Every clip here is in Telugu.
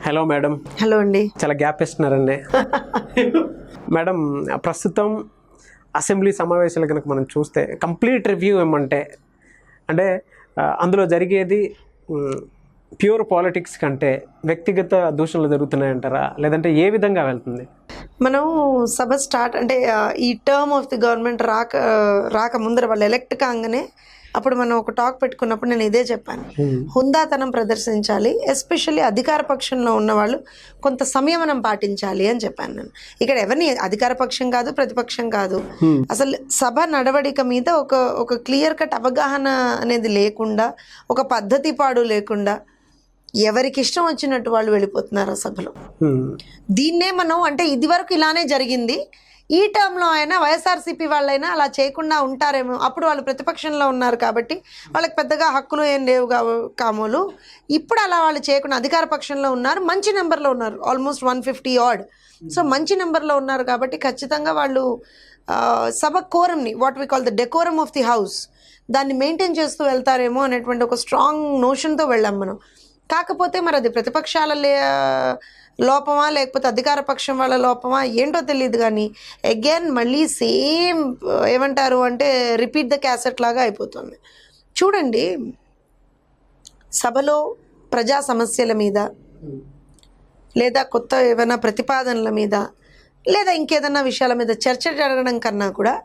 Hello madam. హలో అండి. చాలా గ్యాప్ ఇస్తున్నారండి మేడం. ప్రస్తుతం అసెంబ్లీ సమావేశాలు కనుక మనం చూస్తే కంప్లీట్ రివ్యూ ఏమంటే అంటే అందులో జరిగేది ప్యూర్ పాలిటిక్స్ కంటే వ్యక్తిగత దూషణలు జరుగుతున్నాయంటారా, లేదంటే ఏ విధంగా వెళ్తుంది? మనం సభ స్టార్ట్ అంటే ఈ టర్మ్ ఆఫ్ ది గవర్నమెంట్ రాక ముందర వాళ్ళు ఎలక్ట్ కాగానే అప్పుడు మనం ఒక టాక్ పెట్టుకున్నప్పుడు నేను ఇదే చెప్పాను, హుందాతనం ప్రదర్శించాలి, ఎస్పెషల్లీ అధికార పక్షంలో ఉన్న వాళ్ళు కొంత సంయమనం పాటించాలి అని చెప్పాను నేను. ఇక్కడ ఎవరిని అధికార పక్షం కాదు, ప్రతిపక్షం కాదు, అసలు సభ నడవడిక మీద ఒక క్లియర్ కట్ అవగాహన అనేది లేకుండా, ఒక పద్ధతి పాడు లేకుండా ఎవరికి ఇష్టం వచ్చినట్టు వాళ్ళు వెళ్ళిపోతున్నారు ఆ సభలో. దీన్నే మనం అంటే ఇది వరకు ఇలానే జరిగింది, ఈ టర్మ్లో అయినా వైఎస్ఆర్సీపీ వాళ్ళైనా అలా చేయకుండా ఉంటారేమో, అప్పుడు వాళ్ళు ప్రతిపక్షంలో ఉన్నారు కాబట్టి వాళ్ళకి పెద్దగా హక్కులు ఏం లేవు కామోలు, ఇప్పుడు అలా వాళ్ళు చేయకుండా అధికార పక్షంలో ఉన్నారు, మంచి నెంబర్లో ఉన్నారు, ఆల్మోస్ట్ 150 ఆడ్, సో మంచి నెంబర్లో ఉన్నారు కాబట్టి ఖచ్చితంగా వాళ్ళు సభ కోరంని, what we call the decorum of the house, దాన్ని మెయింటైన్ చేస్తూ వెళ్తారేమో అనేటువంటి ఒక స్ట్రాంగ్ నోషన్తో వెళ్ళాం మనం. కాకపోతే మరి అది ప్రతిపక్షాల లోపమా లేకపోతే అధికార పక్షం వాళ్ళ లోపమా ఏంటో తెలియదు, కానీ అగైన్ మళ్ళీ సేమ్ ఏమంటారు అంటే రిపీట్ ద క్యాసెట్ లాగా అయిపోతుంది. చూడండి, సభలో ప్రజా సమస్యల మీద లేదా కొత్త ఏమైనా ప్రతిపాదనల మీద లేదా ఇంకేదన్నా విషయాల మీద చర్చ జరగడం కన్నా కూడా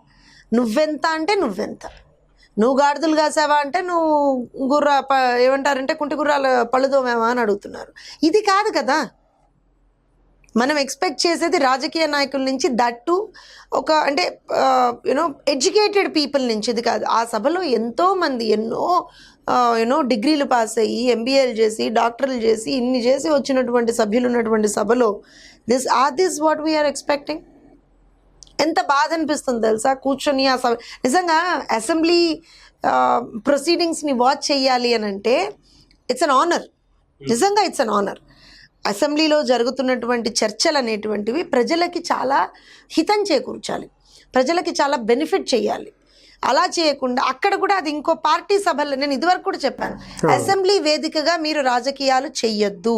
నువ్వెంత అంటే నువ్వెంత, నువ్వు గాడిదలు కాసావా అంటే నువ్వు ఏమంటారంటే కుంటి గుర్రాల పళ్ళుదోమేవా అని అడుగుతున్నారు. ఇది కాదు కదా మనం ఎక్స్పెక్ట్ చేసేది రాజకీయ నాయకుల నుంచి, దట్టు ఒక అంటే ఎడ్యుకేటెడ్ పీపుల్ నుంచి. ఇది కాదు. ఆ సభలో ఎంతోమంది ఎన్నో డిగ్రీలు పాస్ అయ్యి ఎంబీఏలు చేసి డాక్టర్లు చేసి ఇన్ని చేసి వచ్చినటువంటి సభ్యులు ఉన్నటువంటి సభలో దిస్ వాట్ వీఆర్ ఎక్స్పెక్టింగ్. ఎంత బాధ అనిపిస్తుంది తెలుసా కూర్చొని ఆ సభ. నిజంగా అసెంబ్లీ ప్రొసీడింగ్స్ని వాచ్ చేయాలి అని అంటే ఇట్స్ అన్ ఆనర్, నిజంగా ఇట్స్ అన్ ఆనర్. అసెంబ్లీలో జరుగుతున్నటువంటి చర్చలు అనేటువంటివి ప్రజలకి చాలా హితం చేకూర్చాలి, ప్రజలకి చాలా బెనిఫిట్ చేయాలి. అలా చేయకుండా అక్కడ కూడా అది ఇంకో పార్టీ సభల్లో, నేను ఇదివరకు కూడా చెప్పాను, అసెంబ్లీ వేదికగా మీరు రాజకీయాలు చెయ్యొద్దు,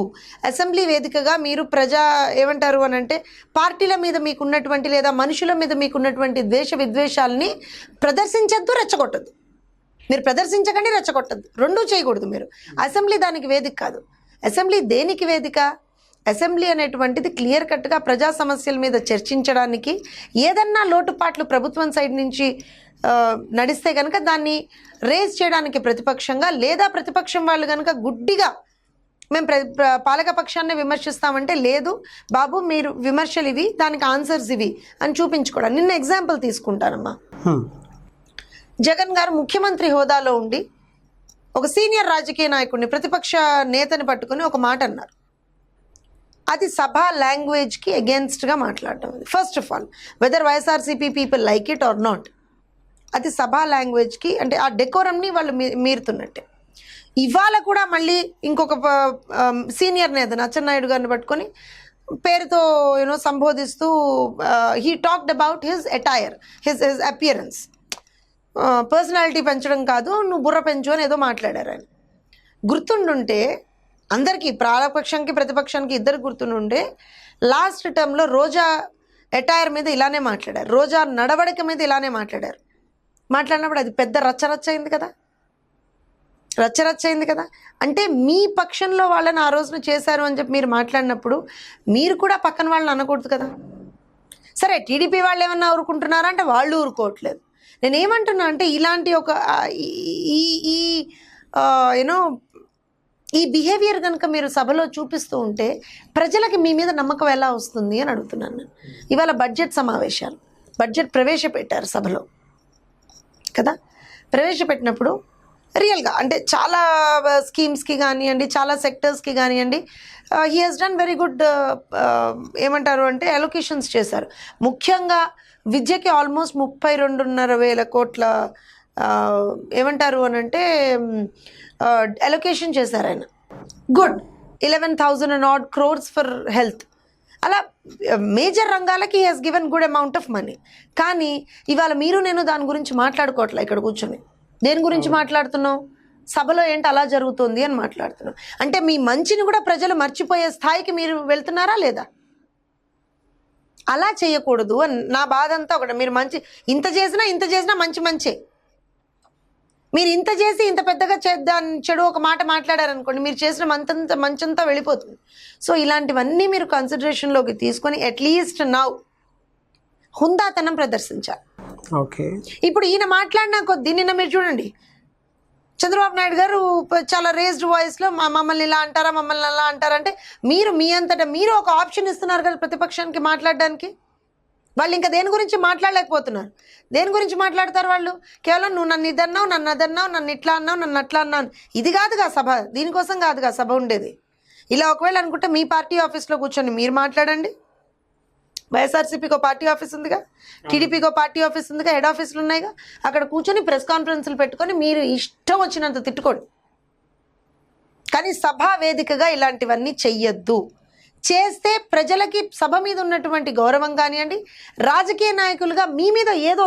అసెంబ్లీ వేదికగా మీరు ఏమంటారు అని అంటే పార్టీల మీద మీకున్నటువంటి లేదా మనుషుల మీద మీకున్నటువంటి ద్వేష విద్వేషాలని ప్రదర్శించద్దు, రెచ్చగొట్టద్దు. మీరు ప్రదర్శించకండి, రెచ్చగొట్టద్దు, రెండూ చేయకూడదు మీరు. అసెంబ్లీ దానికి వేదిక కాదు. అసెంబ్లీ దేనికి వేదిక? అసెంబ్లీ అనేటువంటిది క్లియర్ కట్గా ప్రజా సమస్యల మీద చర్చించడానికి, ఏదన్నా లోటుపాట్లు ప్రభుత్వం సైడ్ నుంచి నడిస్తే కనుక దాన్ని రేజ్ చేయడానికి ప్రతిపక్షంగా, లేదా ప్రతిపక్షం వాళ్ళు కనుక గుడ్డిగా మేము పాలకపక్షాన్ని విమర్శిస్తామంటే లేదు బాబు మీరు విమర్శలు ఇవి, దానికి ఆన్సర్స్ ఇవి అని చూపించుకోవడం. నిన్న ఎగ్జాంపుల్ తీసుకుంటానమ్మా. జగన్ గారు ముఖ్యమంత్రి హోదాలో ఉండి ఒక సీనియర్ రాజకీయ నాయకుడిని, ప్రతిపక్ష నేతని పట్టుకుని ఒక మాట అన్నారు. అది సభా లాంగ్వేజ్కి అగేన్స్ట్గా మాట్లాడటం. First of all whether YSRCP people like it or not, అది సభా లాంగ్వేజ్కి అంటే ఆ డెకోరంని వాళ్ళు మీరుతున్నట్టే. ఇవాళ కూడా మళ్ళీ ఇంకొక సీనియర్ నేత అచ్చెన్నాయుడు గారిని పట్టుకొని పేరుతో సంబోధిస్తూ he talked about his attire, his appearance. Personality పెంచడం కాదు, నువ్వు బుర్ర పెంచు అని ఏదో మాట్లాడారు ఆయన. గుర్తుండుంటే అందరికీ, పాలకపక్షానికి ప్రతిపక్షానికి ఇద్దరు గుర్తుండుంటే, లాస్ట్ టర్మ్లో రోజా అటైర్ మీద ఇలానే మాట్లాడారు, రోజా నడవడిక మీద ఇలానే మాట్లాడినప్పుడు అది పెద్ద రచ్చరచ్చ అయింది కదా. అంటే మీ పక్షంలో వాళ్ళని ఆ రోజున చేశారు అని చెప్పి మీరు మాట్లాడినప్పుడు మీరు కూడా పక్కన వాళ్ళని అనకూడదు కదా. సరే టీడీపీ వాళ్ళు ఏమన్నా ఊరుకుంటున్నారా అంటే వాళ్ళు ఊరుకోవట్లేదు. నేనేమంటున్నా అంటే ఇలాంటి ఒక ఈ బిహేవియర్ కనుక మీరు సభలో చూపిస్తూ ఉంటే ప్రజలకి మీ మీద నమ్మకం ఎలా వస్తుంది అని అడుగుతున్నాను నేను. ఇవాళ బడ్జెట్ ప్రవేశపెట్టారు సభలో కదా. ప్రవేశపెట్టినప్పుడు రియల్గా అంటే చాలా స్కీమ్స్కి కానివ్వండి, చాలా సెక్టర్స్కి కానివ్వండి, he has done very good ఏమంటారు అంటే అలొకేషన్స్ చేశారు. ముఖ్యంగా విద్యకి ఆల్మోస్ట్ 32.5 కోట్ల ఏమంటారు అని అంటే అలొకేషన్ చేశారు ఆయన. Good. 11,000 odd crores for health. అలా మేజర్ రంగాలకి he has given good amount of money. కానీ ఇవాళ మీరు నేను దాని గురించి మాట్లాడుకోవట్లే ఇక్కడ కూర్చొని. దేని గురించి మాట్లాడుతున్నావు? సభలో ఏంటి అలా జరుగుతుంది అని మాట్లాడుతున్నాం. అంటే మీ మంచిని కూడా ప్రజలు మర్చిపోయే స్థాయికి మీరు వెళ్తున్నారా లేదా? అలా చేయకూడదు అని నా బాధ అంతా ఒకటి. మీరు మంచి ఇంత చేసినా మంచే. మీరు ఇంత చేసి ఇంత పెద్దగా చెడు ఒక మాట మాట్లాడారనుకోండి, మీరు చేసిన మంచంతా వెళ్ళిపోతుంది. సో ఇలాంటివన్నీ మీరు కన్సిడరేషన్లోకి తీసుకొని అట్లీస్ట్ నౌ హుందాతనం ప్రదర్శించాలి. ఓకే, ఇప్పుడు ఈయన మాట్లాడిన కొద్దీ నిన్న మీరు చూడండి, చంద్రబాబు నాయుడు గారు చాలా రేజ్డ్ వాయిస్లో మమ్మల్ని ఇలా అంటారా, మమ్మల్ని అలా అంటారంటే మీరు మీ అంతటా మీరు ఒక ఆప్షన్ ఇస్తున్నారు కదా ప్రతిపక్షానికి మాట్లాడడానికి. వాళ్ళు ఇంకా దేని గురించి మాట్లాడలేకపోతున్నారు. దేని గురించి మాట్లాడతారు వాళ్ళు? కేవలం నువ్వు నన్ను ఇదన్నావు, నన్ను అదన్నావు, నన్ను ఇట్లా అన్నావు, నన్ను అట్లా అన్నావు. ఇది కాదుగా సభ, దీనికోసం కాదుగా సభ ఉండేది. ఇలా ఒకవేళ అనుకుంటే మీ పార్టీ ఆఫీస్లో కూర్చొని మీరు మాట్లాడండి. వైఎస్ఆర్సీపీకి ఒక పార్టీ ఆఫీస్ ఉందిగా, టీడీపీకి ఒక పార్టీ ఆఫీస్ ఉందిగా, హెడ్ ఆఫీసులు ఉన్నాయిగా. అక్కడ కూర్చొని ప్రెస్ కాన్ఫరెన్స్లు పెట్టుకొని మీరు ఇష్టం వచ్చినంత తిట్టుకోండి. కానీ సభా వేదికగా ఇలాంటివన్నీ చెయ్యొద్దు. చేస్తే ప్రజలకి సభ మీద ఉన్నటువంటి గౌరవం కానివ్వండి, రాజకీయ నాయకులుగా మీ మీద ఏదో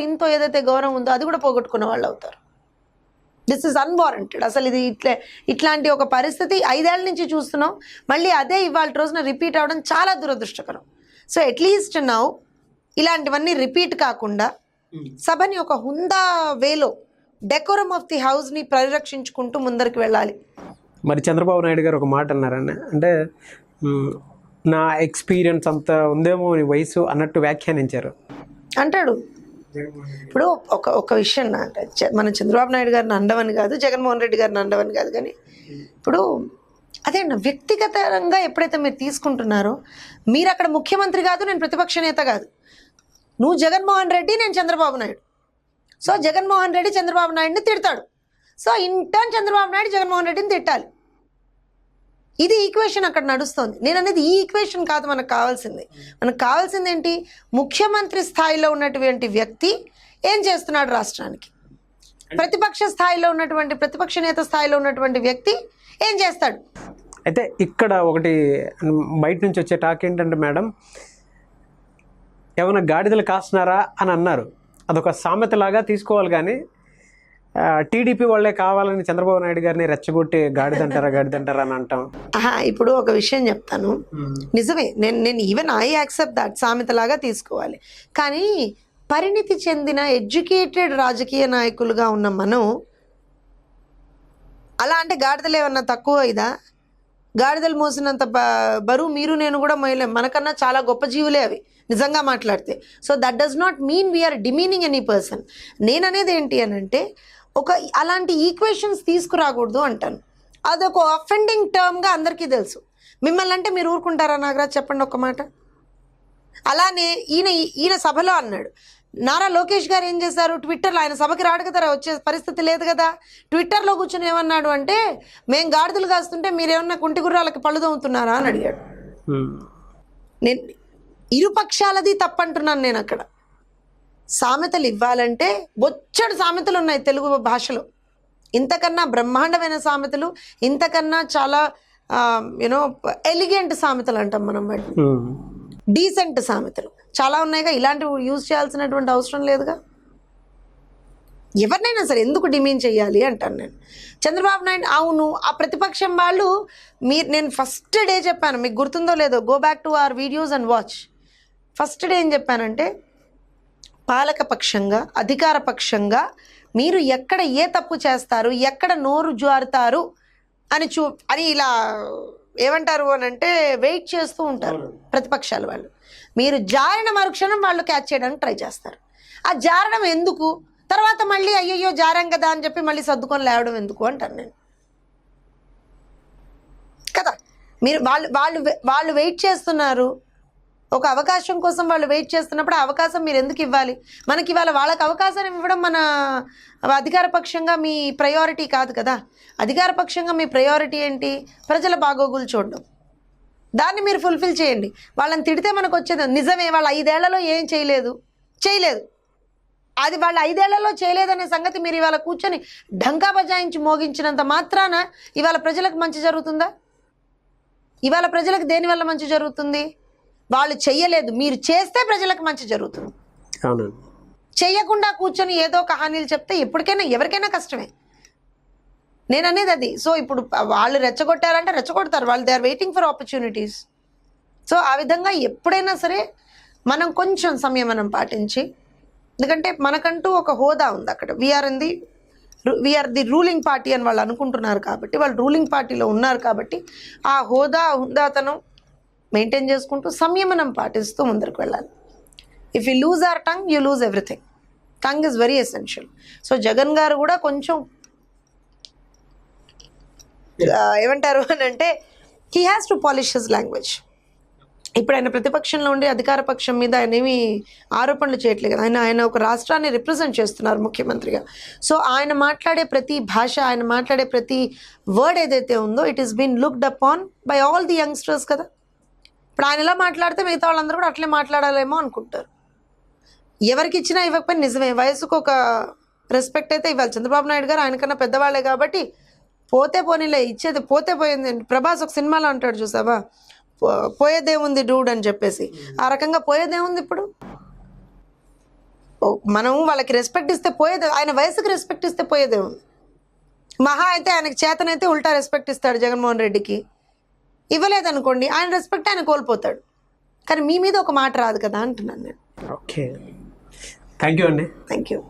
ఇంతో ఏదైతే గౌరవం ఉందో అది కూడా పోగొట్టుకున్న వాళ్ళు అవుతారు. This is unwarranted. అసలు ఇది ఇట్లాంటి ఒక పరిస్థితి 5 ఏళ్ల నుంచి చూస్తున్నాం. మళ్ళీ అదే ఇవాళ రోజున రిపీట్ అవ్వడం చాలా దురదృష్టకరం. సో అట్లీస్ట్ నౌ ఇలాంటివన్నీ రిపీట్ కాకుండా సభని ఒక హుందా వేలో డెకోరం ఆఫ్ ది హౌస్ని పరిరక్షించుకుంటూ ముందరికి వెళ్ళాలి. మరి చంద్రబాబు నాయుడు గారు ఒక మాట అన్నారన్న, అంటే నా ఎక్స్పీరియన్స్ అంత ఉందేమో నీ వయసు అన్నట్టు వ్యాఖ్యానించారు. అంటాడు. ఇప్పుడు ఒక విషయం అంటే మన చంద్రబాబు నాయుడు గారిని అండవని కాదు, జగన్మోహన్ రెడ్డి గారిని అండవని కాదు, కానీ ఇప్పుడు అదే వ్యక్తిగతంగా ఎప్పుడైతే మీరు తీసుకుంటున్నారో, మీరు అక్కడ ముఖ్యమంత్రి కాదు, నేను ప్రతిపక్ష నేత కాదు. నువ్వు జగన్మోహన్ రెడ్డి, నేను చంద్రబాబు నాయుడు. సో జగన్మోహన్ రెడ్డి చంద్రబాబు నాయుడిని తిడతాడు. సో ఇంటర్న్ చంద్రబాబు నాయుడు జగన్మోహన్ రెడ్డిని తిట్టాలి. ఇది ఈక్వేషన్ అక్కడ నడుస్తుంది. నేను అనేది ఈ ఈక్వేషన్ కాదు మనకు కావాల్సింది. మనకు కావాల్సింది ఏంటి? ముఖ్యమంత్రి స్థాయిలో ఉన్నటువంటి వ్యక్తి ఏం చేస్తున్నాడు రాష్ట్రానికి, ప్రతిపక్ష స్థాయిలో ఉన్నటువంటి ప్రతిపక్ష నేత స్థాయిలో ఉన్నటువంటి వ్యక్తి ఏం చేస్తాడు. అయితే ఇక్కడ ఒకటి బయట నుంచి వచ్చే టాక్ ఏంటంటే, మేడం ఏమైనా గాడిదలు కాస్తున్నారా అని అన్నారు. అదొక సామెతలాగా తీసుకోవాలి, కానీ టీడీపీ వాళ్ళే కావాలని చంద్రబాబు నాయుడు గారిని రెచ్చగొట్టి గాడిదంటారా అని అంటాం. ఇప్పుడు ఒక విషయం చెప్తాను, నిజమే, నేను ఈవెన్ ఐ యాక్సెప్ట్ దట్, సామెతలాగా తీసుకోవాలి. కానీ పరిణితి చెందిన ఎడ్యుకేటెడ్ రాజకీయ నాయకులుగా ఉన్న మనం అలా అంటే గాడిదలు ఏమన్నా తక్కువ ఇదా? గాడిదలు మోసినంత బరువు మీరు నేను కూడా మోయలేం. మనకన్నా చాలా గొప్ప జీవులే అవి నిజంగా మాట్లాడితే. So that does not mean we're demeaning any person. నేను అనేది ఏంటి అని అంటే, ఒక అలాంటి ఈక్వేషన్స్ తీసుకురాకూడదు అంటాను. అదొక అఫెండింగ్ టర్మ్గా అందరికీ తెలుసు. మిమ్మల్ని అంటే మీరు ఊరుకుంటారా నాగరాజ్? చెప్పండి ఒక్క మాట. అలానే ఈయన సభలో అన్నాడు, నారా లోకేష్ గారు ఏం చేశారు ట్విట్టర్లో, ఆయన సభకి రాడు కదా, వచ్చే పరిస్థితి లేదు కదా, ట్విట్టర్లో కూర్చొని ఏమన్నాడు అంటే, మేము గాడిదలు కాస్తుంటే మీరేమన్నా కుంటి గుర్రాలకి పళ్ళు తోముతున్నారా అని అడిగాడు. నేను ఇరుపక్షాలది తప్పంటున్నాను. నేను అక్కడ సామెతలు ఇవ్వాలంటే బొచ్చడు సామెతలు ఉన్నాయి తెలుగు భాషలో. ఇంతకన్నా బ్రహ్మాండమైన సామెతలు, ఇంతకన్నా చాలా ఎలిగెంట్ సామెతలు అంటాం మనం, వాటిని డీసెంట్ సామెతలు చాలా ఉన్నాయిగా. ఇలాంటివి యూజ్ చేయాల్సినటువంటి అవసరం లేదుగా. ఎవరినైనా సరే ఎందుకు డిమీన్ చేయాలి అంటాను నేను. చంద్రబాబు నాయుడు అవును, ఆ ప్రతిపక్షం వాళ్ళు నేను ఫస్ట్ డే చెప్పాను, మీకు గుర్తుందో లేదో, go back to our videos and watch. First day ఏం చెప్పానంటే, పాలకపక్షంగా అధికార పక్షంగా మీరు ఎక్కడ ఏ తప్పు చేస్తారు, ఎక్కడ నోరు జారుతారు అని ఇలా ఏమంటారు అని అంటే వెయిట్ చేస్తూ ఉంటారు ప్రతిపక్షాల వాళ్ళు. మీరు జారిన మరుక్షణం వాళ్ళు క్యాచ్ చేయడానికి ట్రై చేస్తారు. ఆ జారడం ఎందుకు? తర్వాత మళ్ళీ అయ్యయ్యో జారాం కదా అని చెప్పి మళ్ళీ సర్దుకొని లేవడం ఎందుకు అంటాను నేను కదా. మీరు వాళ్ళు వెయిట్ చేస్తున్నారు, ఒక అవకాశం కోసం వాళ్ళు వెయిట్ చేస్తున్నప్పుడు ఆ అవకాశం మీరు ఎందుకు ఇవ్వాలి? మనకి ఇవాళ వాళ్ళకి అవకాశం ఇవ్వడం మన అధికార పక్షంగా మీ ప్రయారిటీ కాదు కదా. అధికార పక్షంగా మీ ప్రయారిటీ ఏంటి? ప్రజల బాగోగులు చూడడం. దాన్ని మీరు ఫుల్ఫిల్ చేయండి. వాళ్ళని తిడితే మనకు వచ్చేది నిజమే, వాళ్ళు 5 ఏళ్లలో ఏం చేయలేదు. అది వాళ్ళు 5 ఏళ్లలో చేయలేదనే సంగతి మీరు ఇవాళ కూర్చొని ఢంకా బజాయించి మోగించినంత మాత్రాన ఇవాళ ప్రజలకు మంచి జరుగుతుందా? ఇవాళ ప్రజలకు దేనివల్ల మంచి జరుగుతుంది? వాళ్ళు చెయ్యలేదు, మీరు చేస్తే ప్రజలకు మంచి జరుగుతుంది. చెయ్యకుండా కూర్చొని ఏదో కహానీలు చెప్తే ఎప్పటికైనా ఎవరికైనా కష్టమే. నేను అనేది అది. సో ఇప్పుడు వాళ్ళు రెచ్చగొట్టారంటే రెచ్చగొడతారు, వాళ్ళు they are waiting for opportunities. So ఆ విధంగా ఎప్పుడైనా సరే మనం కొంచెం సంయమనం పాటించి, ఎందుకంటే మనకంటూ ఒక హోదా ఉంది అక్కడ. వీఆర్ ది రూలింగ్ పార్టీ అని వాళ్ళు అనుకుంటున్నారు కాబట్టి, వాళ్ళు రూలింగ్ పార్టీలో ఉన్నారు కాబట్టి ఆ హుందాతనం మెయింటైన్ చేసుకుంటూ సంయమనం పాటిస్తూ ముందరికి వెళ్ళాలి. If you lose our tongue, you lose everything. Tongue is very essential. So Jagan గారు కూడా కొంచెం ఏమంటారు అని అంటే, he has to polish his language. ఇప్పుడు ఆయన ప్రతిపక్షంలో ఉండి అధికార పక్షం మీద ఆయన ఏమీ ఆరోపణలు చేయట్లేదు కదా. ఆయన ఒక రాష్ట్రాన్ని రిప్రజెంట్ చేస్తున్నారు ముఖ్యమంత్రిగా. సో ఆయన మాట్లాడే ప్రతి భాష, ఆయన మాట్లాడే ప్రతి వర్డ్ ఏదైతే ఉందో, it is been looked upon by all the youngsters కదా. ఇప్పుడు ఆయన ఎలా మాట్లాడితే మిగతా వాళ్ళందరూ కూడా అట్లే మాట్లాడాలేమో అనుకుంటారు. ఎవరికి ఇచ్చినా ఇవ్వకపోయినా నిజమే, వయసుకు ఒక రెస్పెక్ట్ అయితే ఇవ్వాలి. చంద్రబాబు నాయుడు గారు ఆయనకన్నా పెద్దవాళ్ళే కాబట్టి పోతే పోనీలే, ఇచ్చేది పోతే పోయింది. ప్రభాస్ ఒక సినిమాలో అంటాడు చూసావా, పోయేదేముంది డూడ్ అని చెప్పేసి. ఆ రకంగా పోయేదేముంది. ఇప్పుడు మనం వాళ్ళకి రెస్పెక్ట్ ఇస్తే పోయేదే, ఆయన వయసుకి రెస్పెక్ట్ ఇస్తే పోయేదేముంది. మహా అయితే ఆయనకి చేతనైతే ఉల్టా రెస్పెక్ట్ ఇస్తాడు జగన్మోహన్ రెడ్డికి. ఇవ్వలేదనుకోండి, ఆయన రెస్పెక్ట్ ఆయన కోల్పోతాడు. కానీ మీ మీద ఒక మాట రాదు కదా అంటున్నాను నేను. ఓకే, థ్యాంక్ యూ అండి. Thank you.